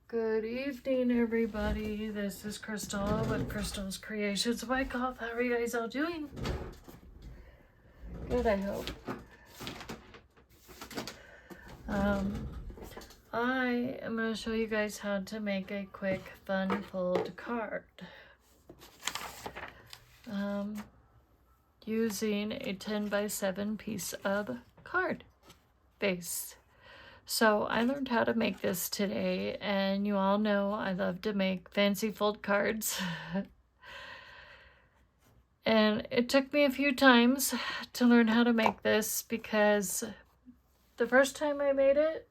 Good evening, everybody. This is Crystal with Crystal's Creations Wyckoff. How are you guys all doing? Good, I hope. I am going to show you guys how to make a quick, fun, fold card. Using a 10 by 7 piece of card base. So I learned how to make this today, and you all know I love to make fancy fold cards. And it took me a few times to learn how to make this because the first time I made it,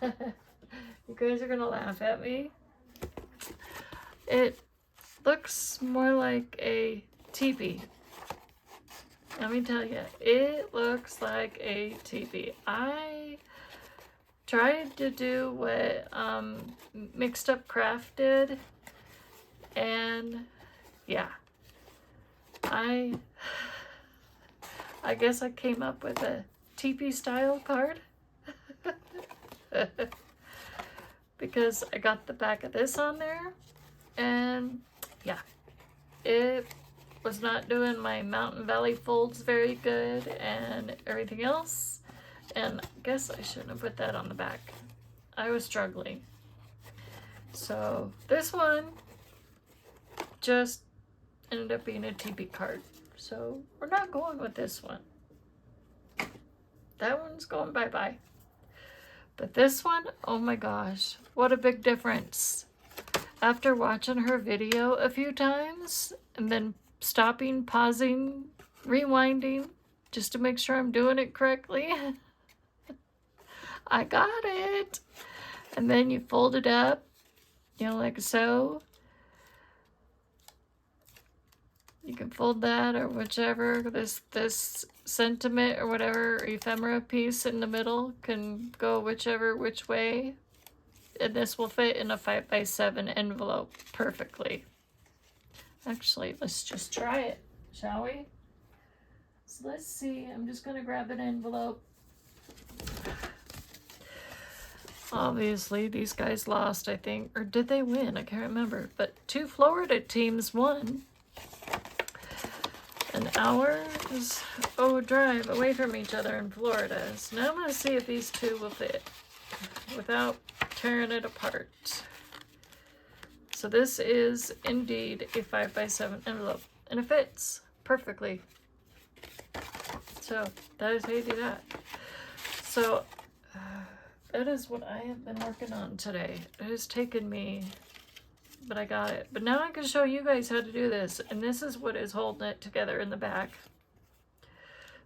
you guys are gonna laugh at me. It looks more like a teepee. Let me tell you, it looks like a teepee. I tried to do what Mixed Up Craft did, and yeah, I guess I came up with a teepee style card because I got the back of this on there, and yeah, it was not doing my Mountain Valley folds very good and everything else. And I guess I shouldn't have put that on the back. I was struggling. So this one just ended up being a teepee card. So we're not going with this one. That one's going bye-bye. But this one, oh my gosh, what a big difference. After watching her video a few times and then stopping, pausing, rewinding, just to make sure I'm doing it correctly, I got it. And then you fold it up, you know, like so. You can fold that or whichever, this sentiment or whatever ephemera piece in the middle can go which way. And this will fit in a 5 by 7 envelope perfectly. Actually, let's just try it, shall we? So let's see, I'm just gonna grab an envelope. Obviously, these guys lost, I think. Or did they win? I can't remember. But 2 Florida teams won. An hour is drive away from each other in Florida. So now I'm going to see if these two will fit without tearing it apart. So this is indeed a 5 by 7 envelope. And it fits perfectly. So that is how you do that. So that is what I have been working on today. It has taken me, but I got it. But now I can show you guys how to do this. And this is what is holding it together in the back.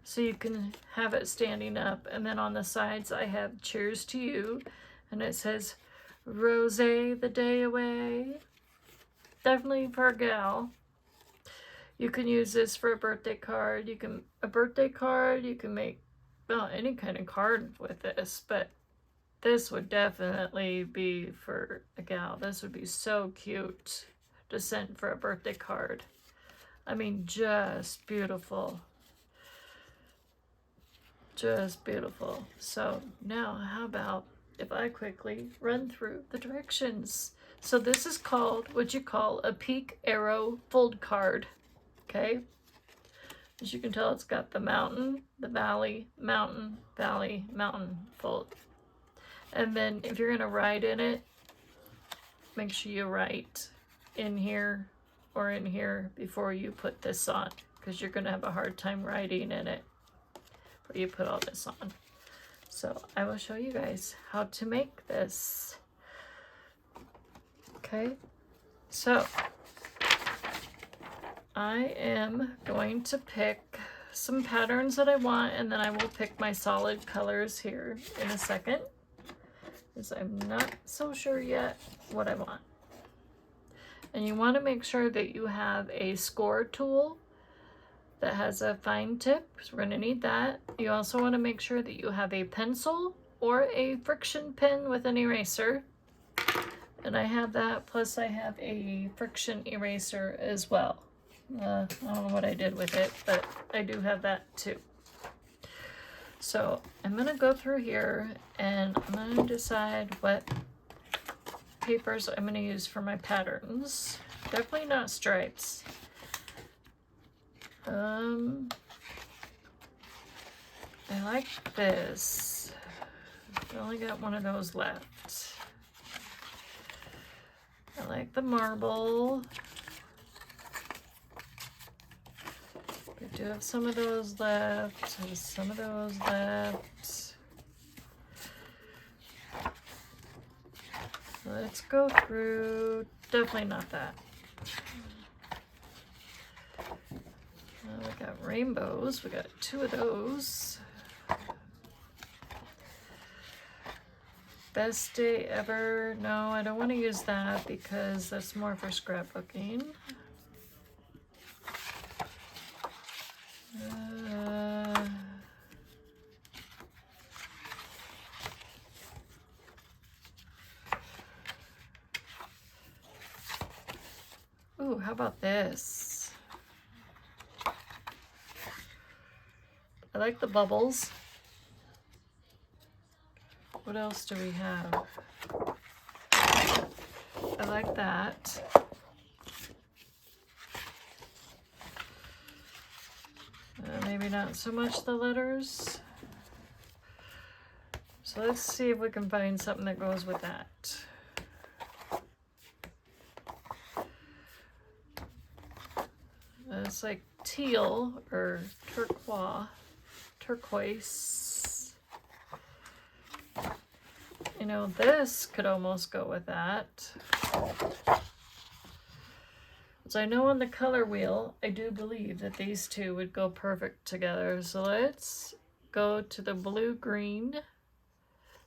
So you can have it standing up. And then on the sides I have Cheers to You. And it says, Rose the day away. Definitely for a gal. You can use this for a birthday card. You can make, well, any kind of card with this. But this would definitely be for a gal. This would be so cute to send for a birthday card. I mean, just beautiful. Just beautiful. So now how about if I quickly run through the directions. So this is called what you call a peak arrow fold card. Okay? As you can tell, it's got the mountain, the valley, mountain, valley, mountain fold. And then if you're going to write in it, make sure you write in here or in here before you put this on, because you're going to have a hard time writing in it before you put all this on. So I will show you guys how to make this. Okay, so I am going to pick some patterns that I want, and then I will pick my solid colors here in a second, because I'm not so sure yet what I want. And you want to make sure that you have a score tool that has a fine tip, because we're going to need that. You also want to make sure that you have a pencil or a friction pen with an eraser. And I have that, plus I have a friction eraser as well. I don't know what I did with it, but I do have that too. So I'm going to go through here and I'm going to decide what papers I'm going to use for my patterns. Definitely not stripes. I like this. I only got one of those left. I like the marble. We do have some of those left. There's some of those left. Let's go through. Definitely not that. We got rainbows. We got 2 of those. Best day ever. No, I don't want to use that because that's more for scrapbooking. Ooh, how about this? I like the bubbles. What else do we have? I like that. Maybe not so much the letters. So let's see if we can find something that goes with that. It's like teal or turquoise. You know, this could almost go with that. So I know on the color wheel, I do believe that these two would go perfect together. So let's go to the blue-green.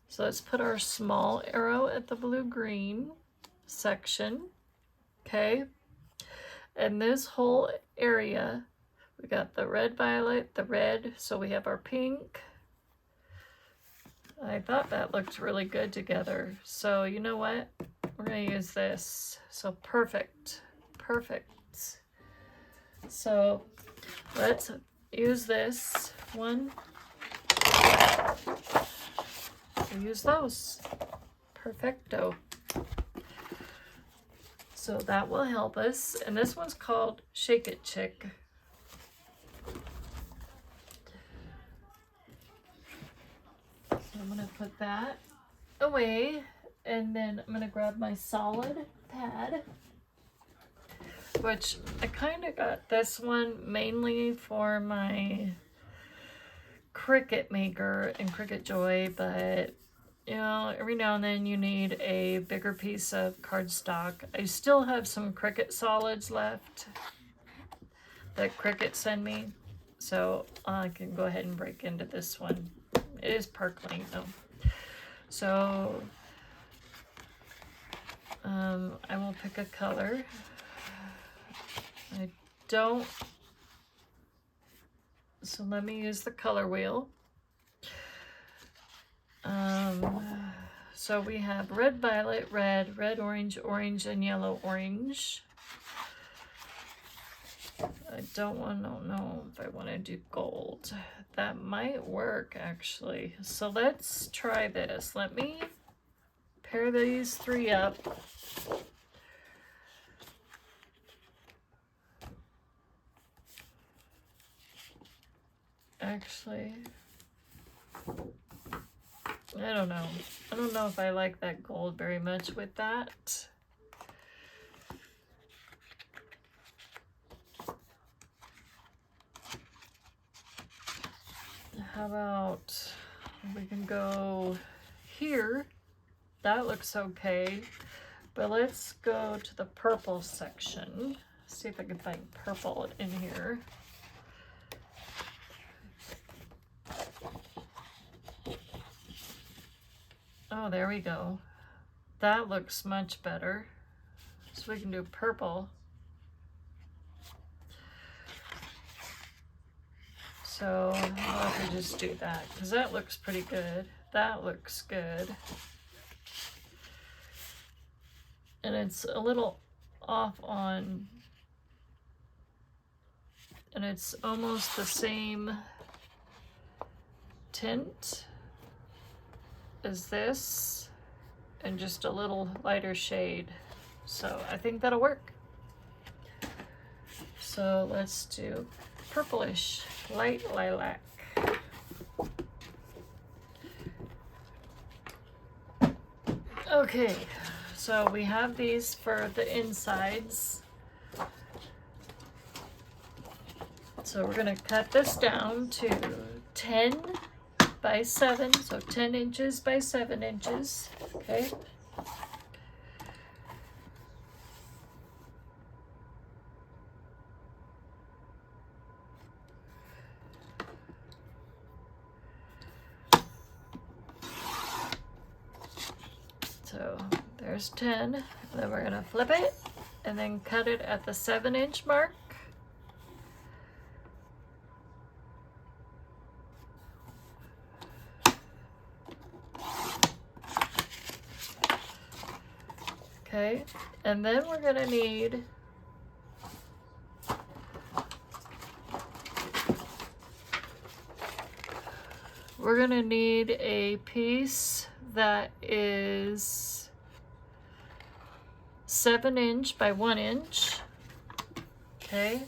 So let's put our small arrow at the blue-green section. Okay. And this whole area, we got the red, violet, the red, so we have our pink. I thought that looked really good together. So you know what? We're gonna use this. So perfect. So let's use this one. We'll use those. Perfecto. So that will help us. And this one's called Shake It Chick. So I'm gonna put that away, and then I'm gonna grab my solid pad, which I kind of got this one mainly for my Cricut Maker and Cricut Joy, but you know, every now and then you need a bigger piece of cardstock. I still have some Cricut solids left that Cricut sent me, so I can go ahead and break into this one. It is Parkling though. So I will pick a color. I don't, so let me use the color wheel. So we have red, violet, red, red, orange, orange, and yellow, orange. I don't know if I want to do gold. That might work actually. So let's try this. Let me pair these 3 up. Actually, I don't know. I don't know if I like that gold very much with that. How about we can go here? That looks okay. But let's go to the purple section. See if I can find purple in here. Oh, there we go. That looks much better. So we can do purple. So I'll have to just do that because that looks pretty good. That looks good. And it's a little off on, and it's almost the same tint as this. and just a little lighter shade. So I think that'll work. So let's do purplish light lilac. Okay, so we have these for the insides. So we're going to cut this down to 10 by 7, so 10 inches by 7 inches, okay? So there's 10, and then we're going to flip it and then cut it at the 7-inch mark. Okay, and then we're going to need a piece that is 7 inch by 1 inch. Okay.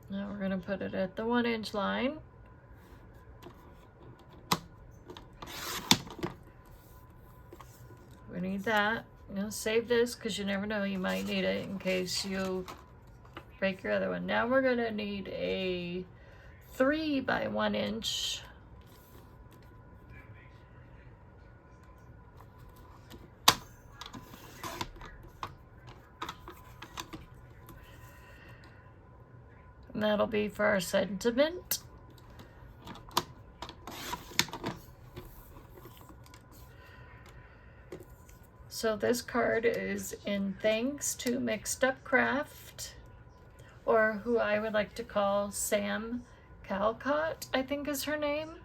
Now we're going to put it at the 1 inch line. We need that. Save this because you never know, you might need it in case you break your other one. Now we're going to need a 3 by 1 inch. And that'll be for our sentiment. So this card is in thanks to Mixed Up Craft, or who I would like to call Sam Calcott, I think is her name.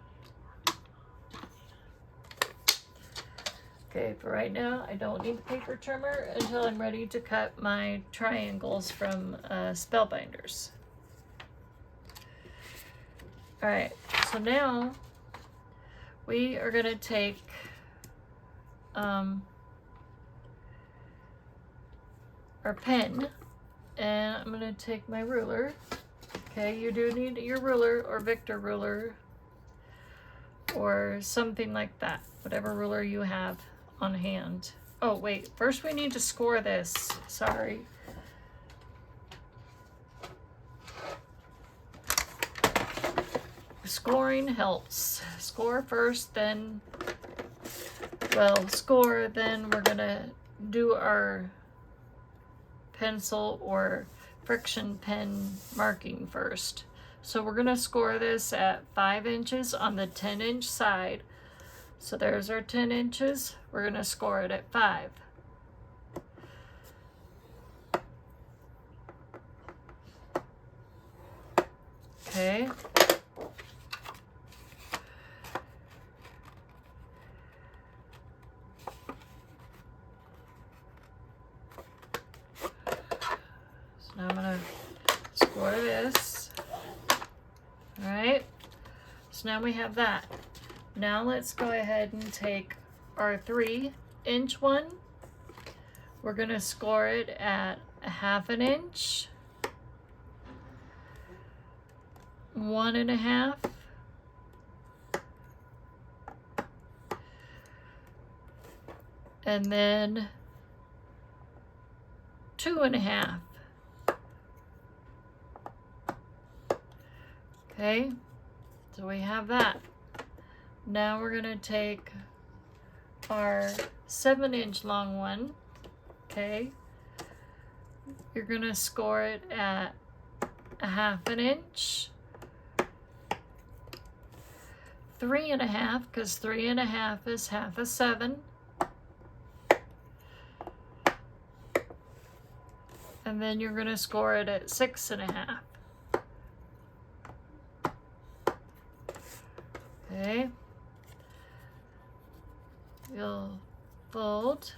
Okay, for right now, I don't need the paper trimmer until I'm ready to cut my triangles from Spellbinders. All right, so now we are gonna take our pen, and I'm gonna take my ruler. Okay, you do need your ruler or Victor ruler or something like that, whatever ruler you have on hand. Oh wait, first we need to score this, sorry. Scoring helps. Score first, then, well, score, then we're gonna do our pencil or friction pen marking first. So we're gonna score this at 5 inches on the 10-inch side. So there's our 10 inches. We're gonna score it at 5. Okay. So now I'm gonna score this. All right. So now we have that. Now let's go ahead and take our 3-inch one. We're gonna score it at 1/2 inch, 1.5, and then 2.5. Okay, so we have that. Now we're gonna take our 7-inch long one. Okay, you're gonna score it at 1/2 inch, 3.5, because 3.5 is 1/2 of 7. And then you're gonna score it at 6.5. Okay. you'll fold.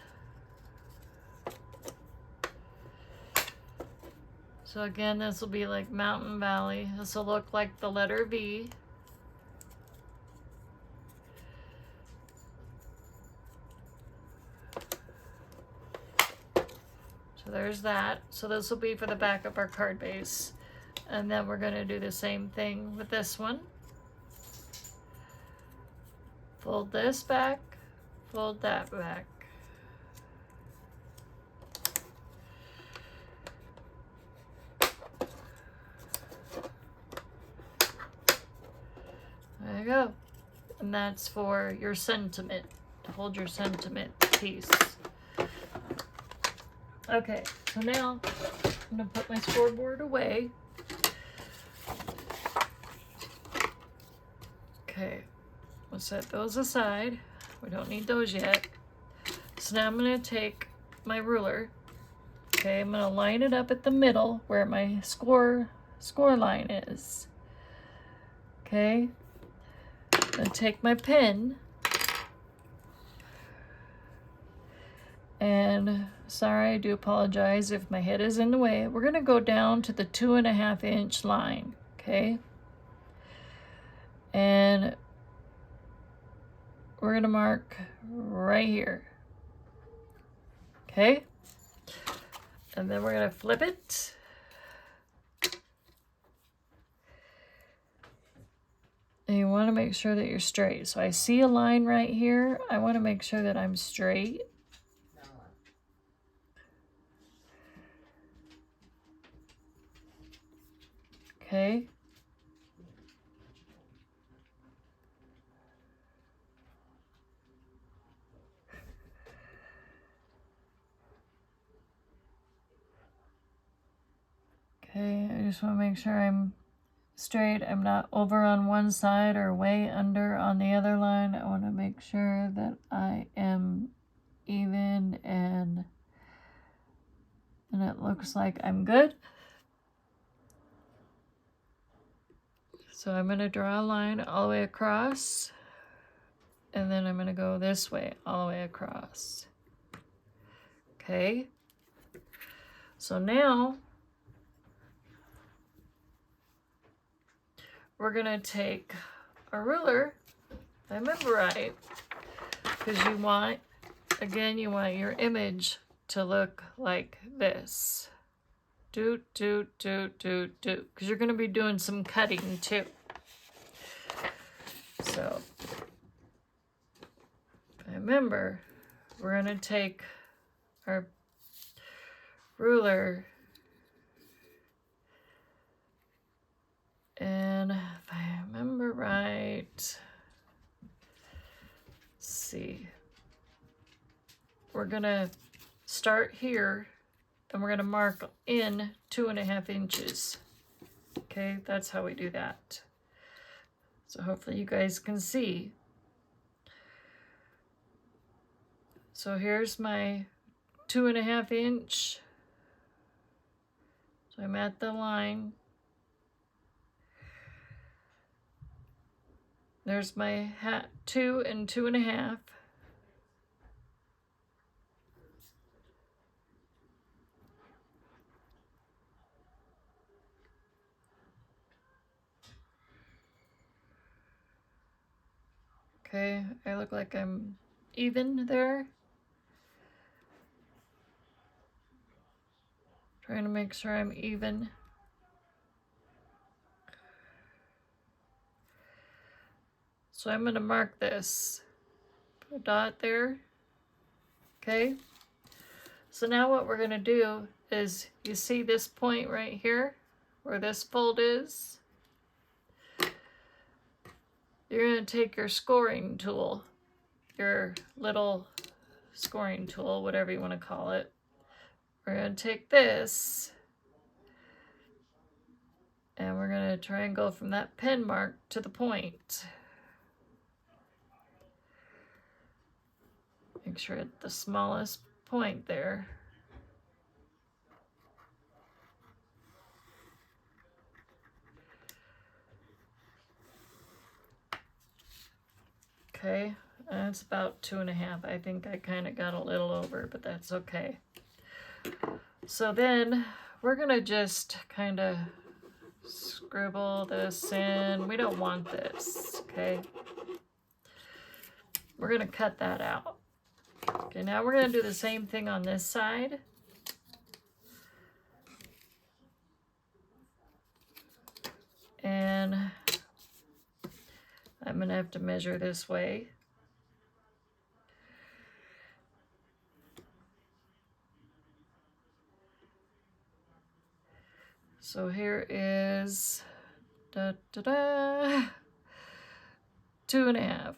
So again, this will be like Mountain Valley. This will look like the letter V. So there's that. So this will be for the back of our card base. And then we're going to do the same thing with this one. Fold this back, fold that back. There you go. And that's for your sentiment, to hold your sentiment piece. Okay, so now I'm going to put my scoreboard away. Okay, we'll set those aside. We don't need those yet. So now I'm going to take my ruler. Okay, I'm going to line it up at the middle where my score line is. Okay, I'm going to take my pen. And sorry, I do apologize if my head is in the way. We're going to go down to the 2.5 inch line. Okay. And we're going to mark right here. Okay. And then we're going to flip it. And you want to make sure that you're straight. So I see a line right here. I want to make sure that I'm straight. Okay. Okay, I just want to make sure I'm straight. I'm not over on one side or way under on the other line. I want to make sure that I am even and it looks like I'm good. So I'm going to draw a line all the way across, and then I'm going to go this way all the way across. Okay. So now we're going to take a ruler, if I remember right, because you want, again, you want your image to look like this. Do, because you're going to be doing some cutting too. So, remember, we're going to take our ruler and if I remember right, let's see, we're going to start here. And we're going to mark in 2.5 inches. Okay, that's how we do that. So hopefully you guys can see. So here's my 2.5 inch. So I'm at the line. There's my 2 and 2.5. Okay, I look like I'm even there. Trying to make sure I'm even. So I'm going to mark this. Put a dot there. Okay. So now what we're going to do is, you see this point right here where this fold is? You're going to take your scoring tool, your little scoring tool, whatever you want to call it. We're going to take this and we're going to try and go from that pen mark to the point. Make sure it's the smallest point there. Okay, That's about 2.5. I think I kind of got a little over, but that's okay. So then we're going to just kind of scribble this in. We don't want this, okay? We're going to cut that out. Okay, now we're going to do the same thing on this side. And I'm going to have to measure this way. So here is 2.5.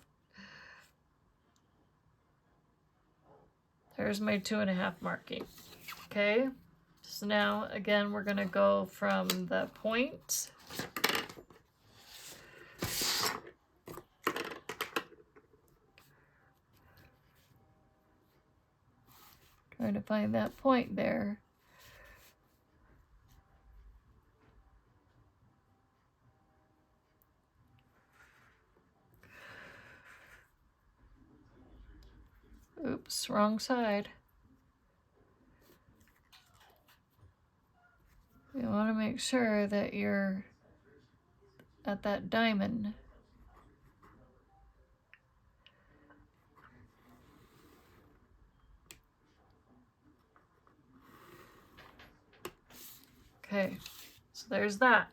There's my 2.5 marking. Okay, so now again we're going to go from the point trying to find that point there. Oops, wrong side. You want to make sure that you're at that diamond. Okay, so there's that.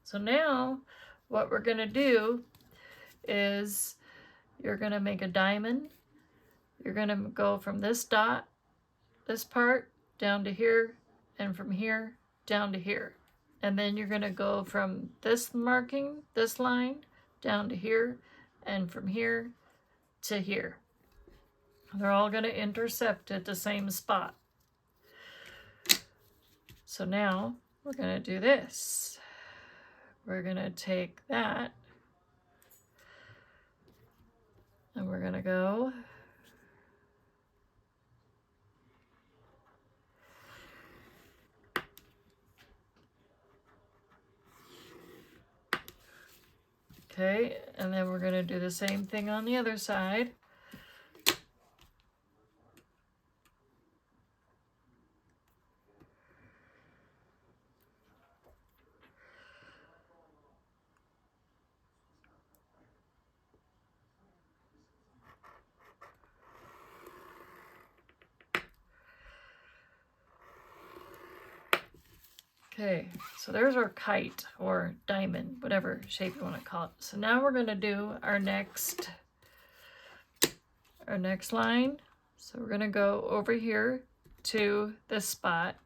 So now what we're going to do is you're going to make a diamond. You're going to go from this dot, this part, down to here, and from here down to here. And then you're going to go from this marking, this line, down to here, and from here to here. They're all going to intercept at the same spot. So now we're going to do this. We're going to take that and we're going to go okay, and then we're going to do the same thing on the other side. Okay, so there's our kite or diamond, whatever shape you want to call it. So now we're going to do our next line. So we're going to go over here to this spot.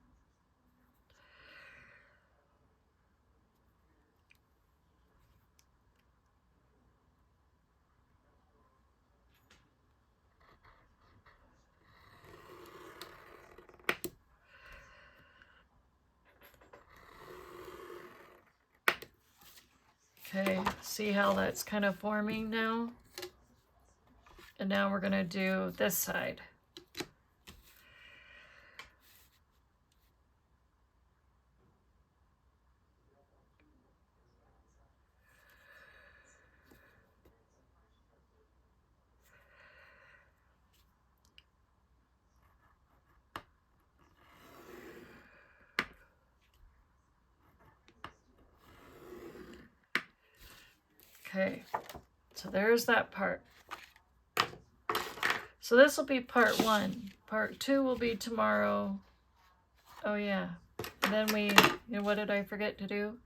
Okay, see how that's kind of forming now? And now we're going to do this side. Okay, so there's that part. So this will be part 1. Part 2 will be tomorrow. Oh yeah. And then what did I forget to do?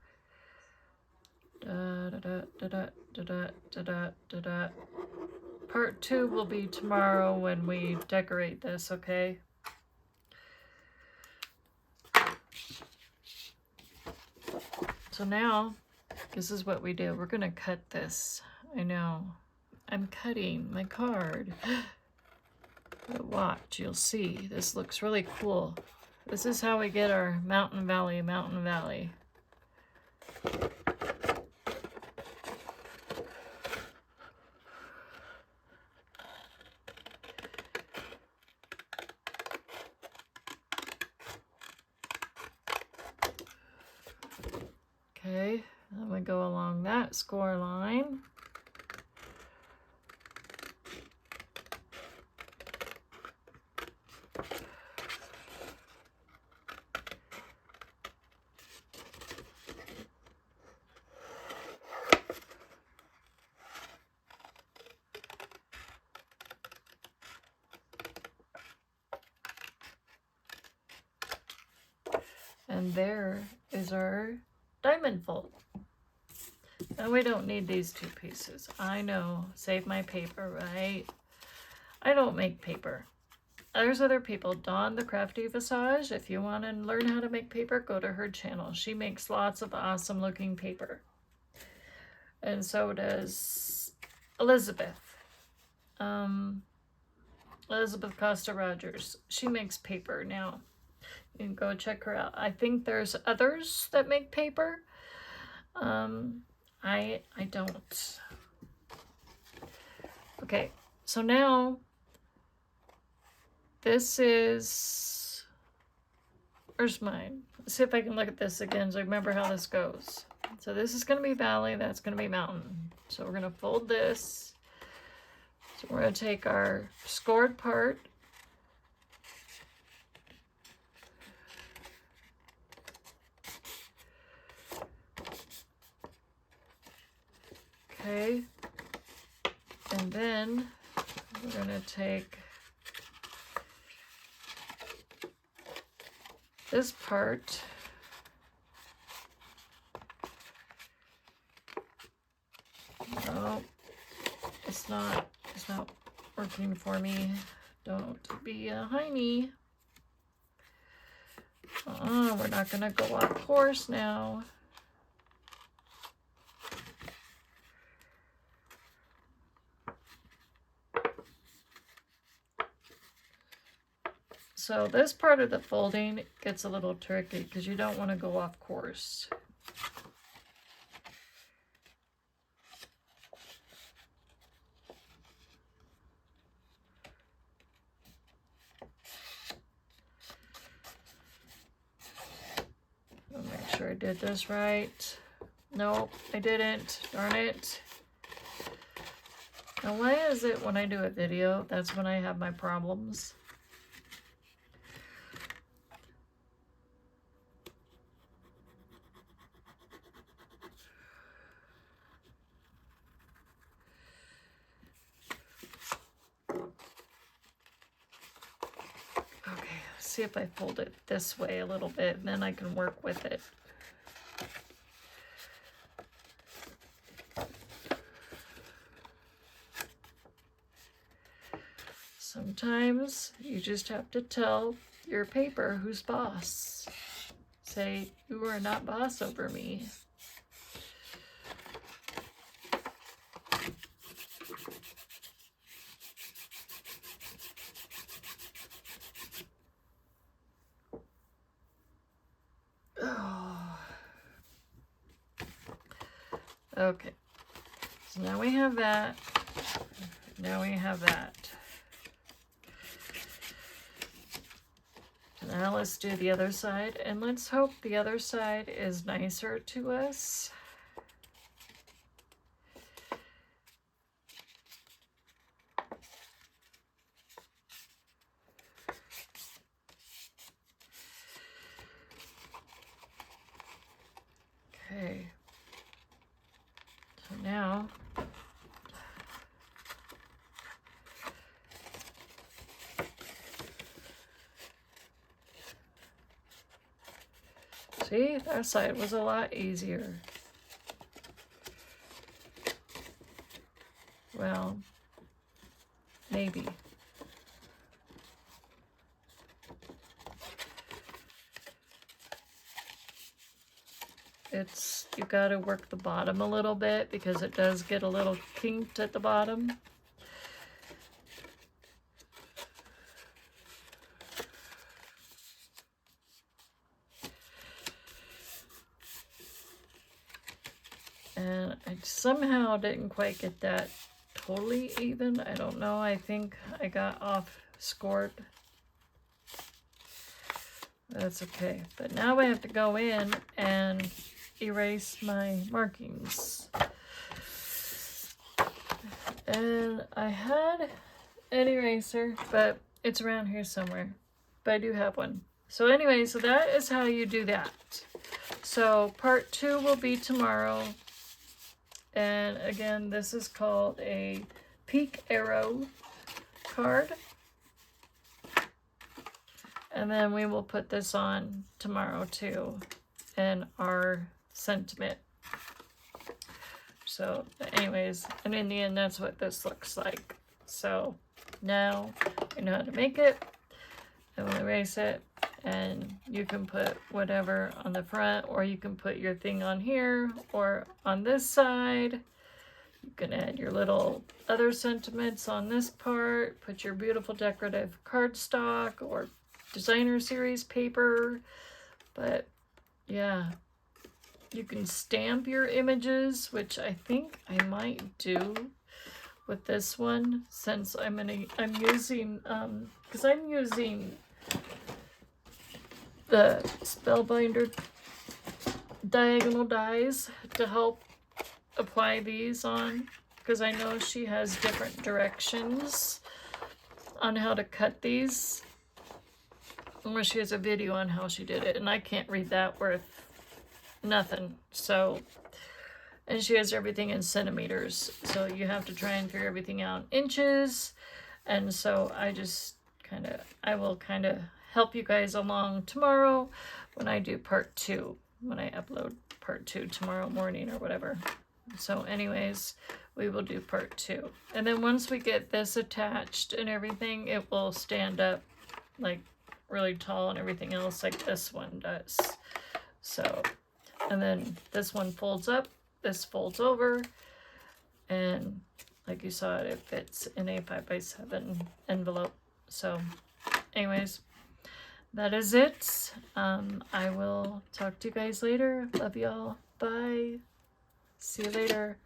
Part 2 will be tomorrow when we decorate this, okay? So now, this is what we do. We're gonna cut this. I know. I'm cutting my card. But watch, you'll see. This looks really cool. This is how we get our Mountain Valley, Mountain Valley. Okay, then we go along that score line. And there is our diamond fold. And we don't need these 2 pieces. I know, save my paper, right? I don't make paper. There's other people. Dawn the Crafty Visage. If you want to learn how to make paper, go to her channel. She makes lots of awesome looking paper. And so does Elizabeth. Elizabeth Costa Rogers. She makes paper now. You can go check her out. I think there's others that make paper. I don't. Okay, so now this is, where's mine? Let's see if I can look at this again so I remember how this goes. So this is going to be valley, that's going to be mountain. So we're going to fold this. So we're going to take our scored part. Okay. And then we're going to take this part. No, it's not working for me. Don't be a hiney. We're not gonna go off course now. So this part of the folding gets a little tricky because you don't want to go off course. I'll make sure I did this right. Nope, I didn't. Darn it. Now why is it when I do a video, that's when I have my problems? See if I fold it this way a little bit, and then I can work with it. Sometimes you just have to tell your paper who's boss. Say, you are not boss over me. Okay, so now we have that. Now we have that. Now let's do the other side, and let's hope the other side is nicer to us. Okay. So now see, that side was a lot easier. Well, maybe. You gotta work the bottom a little bit because it does get a little kinked at the bottom. And I somehow didn't quite get that totally even. I don't know. I think I got off scored. That's okay. But now I have to go in and erase my markings. And I had an eraser, but it's around here somewhere. But I do have one. So anyway, so that is how you do that. So part 2 will be tomorrow. And again, this is called a Peak Arrow card. And then we will put this on tomorrow too in our sentiment. So anyways, and in the end, that's what this looks like. So now we know how to make it, and we'll erase it, and you can put whatever on the front, or you can put your thing on here or on this side. You can add your little other sentiments on this part, put your beautiful decorative cardstock or designer series paper. But yeah, you can stamp your images, which I think I might do with this one, since I'm using because I'm using the Spellbinder diagonal dies to help apply these on, because I know she has different directions on how to cut these. Or she has a video on how she did it, and I can't read that worth nothing. So, and she has everything in centimeters, so you have to try and figure everything out in inches. And so I will kind of help you guys along tomorrow when I do part 2, when I upload part 2 tomorrow morning or whatever. So anyways, we will do part 2. And then once we get this attached and everything, it will stand up like really tall and everything else like this one does. So, and then this one folds up, this folds over, and like you saw, it fits in a 5x7 envelope. So anyways, that is it. I will talk to you guys later. Love y'all. Bye. See you later.